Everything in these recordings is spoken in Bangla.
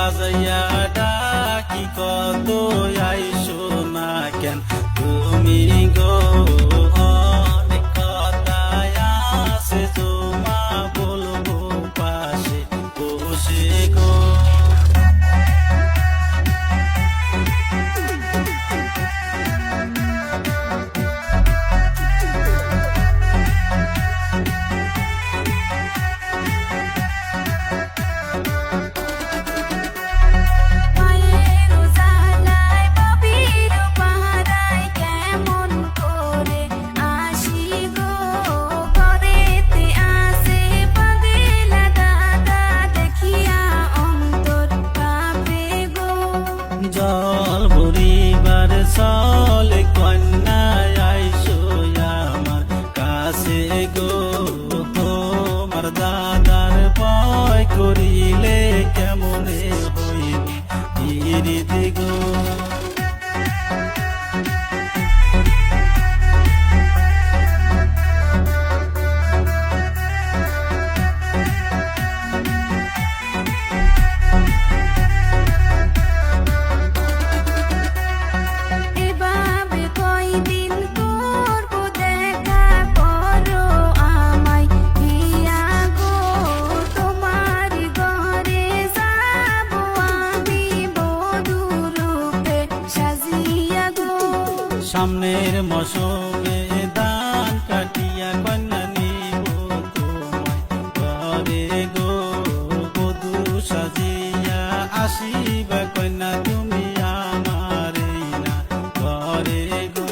বাজাইয়া ডাকি কত আইসো না কেন তুমি গো অনেক কথায় আছে তোমা বলবো পাশে বসে গো জল ভরিবার চলে কন্যায় আইসো আমার কাছে গো তোমার দাদার ভয় করিলে কেমনে হইবে গো সামনের মৌসুমে ধান কাটিয়া কন্যা নিব তোমায় ঘরে গো বধূ সাজিয়া আসিবা কন্যা তুমি আমার না ঘরে গো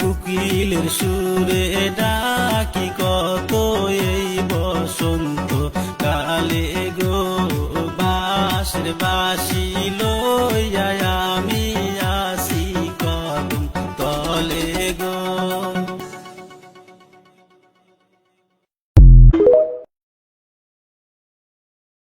কোকিলের সুরে ডাকি কত এই বসন্ত কালে গো বাঁশের বাঁশি